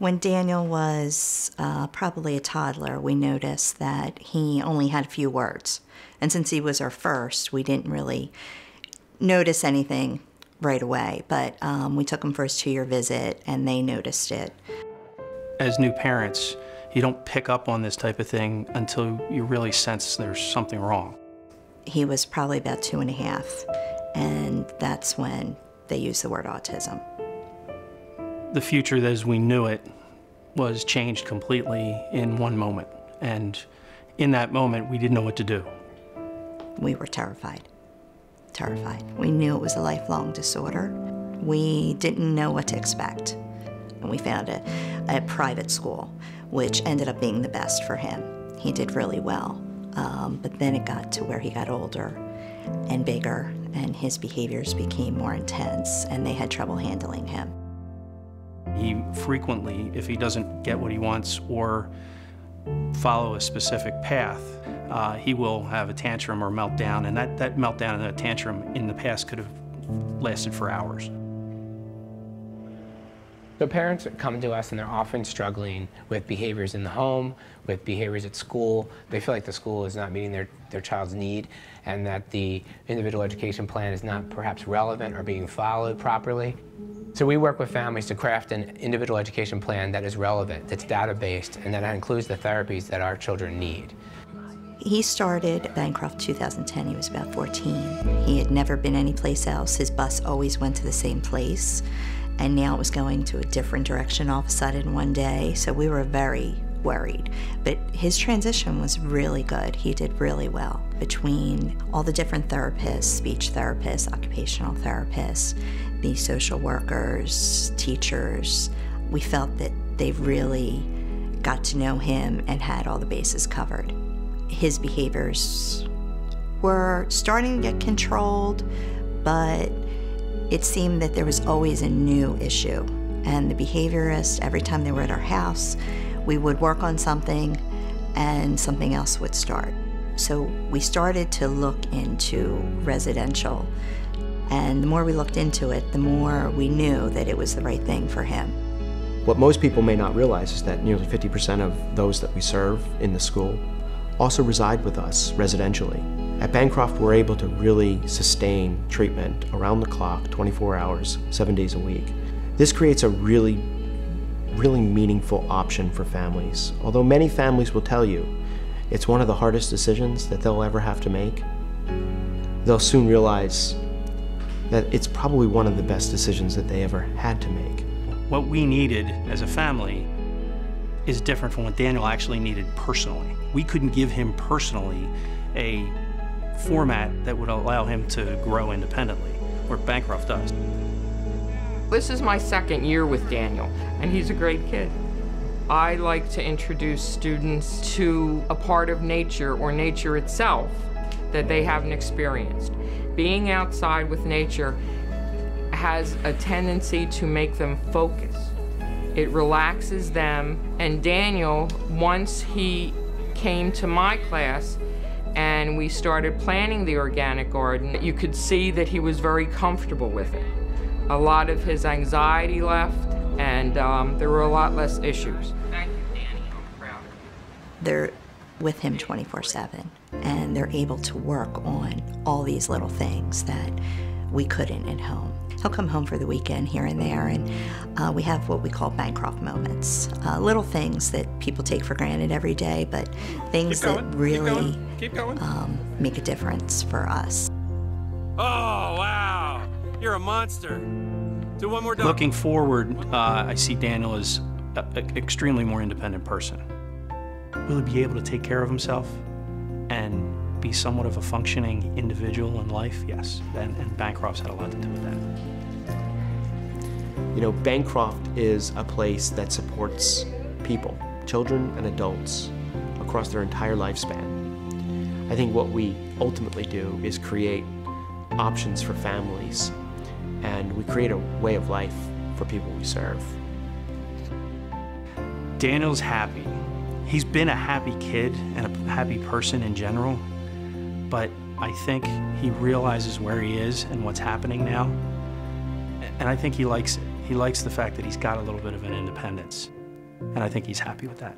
When Daniel was probably a toddler, we noticed that he only had a few words. And since he was our first, we didn't really notice anything right away. But we took him for his 2-year visit, and they noticed it. As new parents, you don't pick up on this type of thing until you really sense there's something wrong. He was probably about 2.5, and that's when they used the word autism. The future as we knew it was changed completely in one moment. And in that moment, we didn't know what to do. We were terrified, terrified. We knew it was a lifelong disorder. We didn't know what to expect. And we found a private school, which ended up being the best for him. He did really well. But then it got to where he got older and bigger, and his behaviors became more intense, and they had trouble handling him. He frequently, if he doesn't get what he wants or follow a specific path, he will have a tantrum or meltdown, and that meltdown and that tantrum in the past could have lasted for hours. So parents come to us and they're often struggling with behaviors in the home, with behaviors at school. They feel like the school is not meeting their child's need, and that the individual education plan is not perhaps relevant or being followed properly. So we work with families to craft an individual education plan that is relevant, that's data-based, and that includes the therapies that our children need. He started Bancroft 2010. He was about 14. He had never been anyplace else. His bus always went to the same place, and now it was going to a different direction all of a sudden one day, so we were very worried. But his transition was really good. He did really well. Between all the different therapists, speech therapists, occupational therapists, the social workers, teachers, we felt that they really got to know him and had all the bases covered. His behaviors were starting to get controlled, but it seemed that there was always a new issue. And the behaviorists, every time they were at our house, we would work on something and something else would start. So we started to look into residential, and the more we looked into it, the more we knew that it was the right thing for him. What most people may not realize is that nearly 50% of those that we serve in the school also reside with us residentially. At Bancroft, we're able to really sustain treatment around the clock, 24 hours, 7 days a week. This creates a really meaningful option for families. Although many families will tell you it's one of the hardest decisions that they'll ever have to make, they'll soon realize that it's probably one of the best decisions that they ever had to make. What we needed as a family is different from what Daniel actually needed personally. We couldn't give him personally a format that would allow him to grow independently, where Bancroft does. This is my 2nd year with Daniel, and he's a great kid. I like to introduce students to a part of nature or nature itself that they haven't experienced. Being outside with nature has a tendency to make them focus. It relaxes them, and Daniel, once he came to my class and we started planning the organic garden, you could see that he was very comfortable with it. A lot of his anxiety left, and there were a lot less issues. Thank you, Danny. I'm proud of you. They're with him 24/7, and they're able to work on all these little things that we couldn't at home. He'll come home for the weekend here and there, and we have what we call Bancroft moments. Little things that people take for granted every day, but things that really make a difference for us. Oh, wow. You're a monster. Do one more dog. Looking forward, I see Daniel as an extremely more independent person. Will he be able to take care of himself and be somewhat of a functioning individual in life? Yes, and Bancroft's had a lot to do with that. You know, Bancroft is a place that supports people, children and adults, across their entire lifespan. I think what we ultimately do is create options for families, and we create a way of life for people we serve. Daniel's happy. He's been a happy kid and a happy person in general, but I think he realizes where he is and what's happening now, and I think he likes it. He likes the fact that he's got a little bit of an independence. and I think he's happy with that.